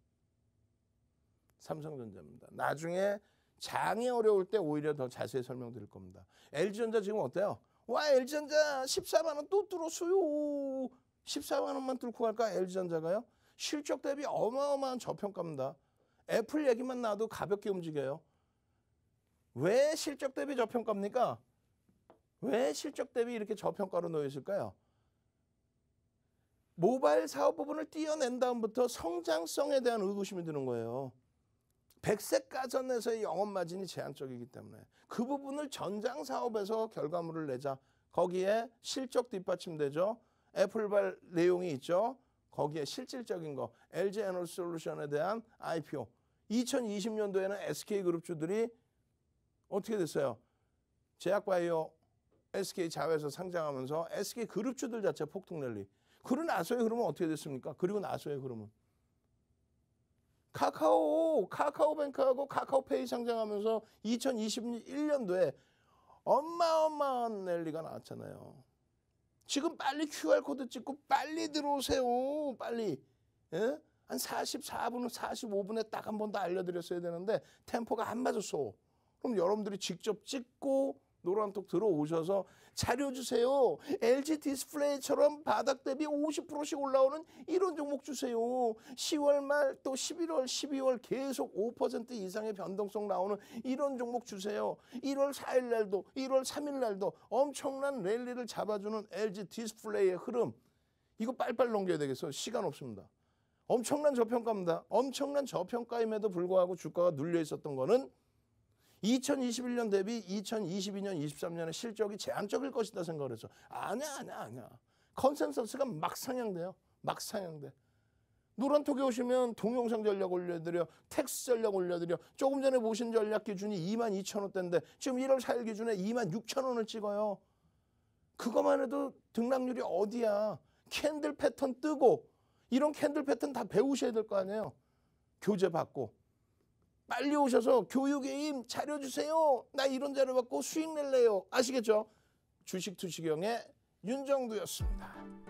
삼성전자입니다. 나중에 장이 어려울 때 오히려 더 자세히 설명드릴 겁니다. LG전자 지금 어때요? 와, LG전자 14만 원 또 뚫었어요. 14만 원만 뚫고 갈까? LG전자가요? 실적 대비 어마어마한 저평가입니다. 애플 얘기만 나와도 가볍게 움직여요. 왜 실적 대비 저평가입니까? 왜 실적 대비 이렇게 저평가로 놓여 있을까요? 모바일 사업 부분을 띄어낸 다음부터 성장성에 대한 의구심이 드는 거예요. 백색 가전에서의 영업 마진이 제한적이기 때문에 그 부분을 전장 사업에서 결과물을 내자. 거기에 실적 뒷받침되죠. 애플발 내용이 있죠. 거기에 실질적인 거 LG 에너지솔루션에 대한 IPO. 2020년도에는 SK그룹주들이 어떻게 됐어요? 제약바이오, SK자회사 상장하면서 SK그룹주들 자체 폭등 랠리. 그리고 나서의 흐름은 어떻게 됐습니까? 그리고 나서의 흐름은 카카오뱅크하고 카카오페이 상장하면서 2021년도에 어마어마한 랠리가 나왔잖아요. 지금 빨리 QR코드 찍고 빨리 들어오세요. 빨리. 예? 한 44분, 45분에 딱 한 번 더 알려드렸어야 되는데 템포가 안 맞았어. 그럼 여러분들이 직접 찍고 노란톡 들어오셔서 자료 주세요. LG 디스플레이처럼 바닥 대비 50%씩 올라오는 이런 종목 주세요. 10월 말 또 11월, 12월 계속 5% 이상의 변동성 나오는 이런 종목 주세요. 1월 4일 날도 1월 3일 날도 엄청난 랠리를 잡아주는 LG 디스플레이의 흐름. 이거 빨빨 넘겨야 되겠어. 시간 없습니다. 엄청난 저평가입니다. 엄청난 저평가임에도 불구하고 주가가 눌려 있었던 거는 2021년 대비 2022년, 23년의 실적이 제한적일 것이다 생각을 해서 아니야. 컨센서스가 막 상향돼요. 막 상향돼. 노란톡에 오시면 동영상 전략 올려드려, 텍스트 전략 올려드려. 조금 전에 보신 전략 기준이 22,000원대인데 지금 1월 4일 기준에 26,000원을 찍어요. 그것만 해도 등락률이 어디야. 캔들 패턴 뜨고 이런 캔들 패턴 다 배우셔야 될 거 아니에요. 교재 받고. 빨리 오셔서 교육의 힘 자료 주세요. 나 이런 자료 받고 수익 낼래요. 아시겠죠? 주식 투시경의 윤정두였습니다.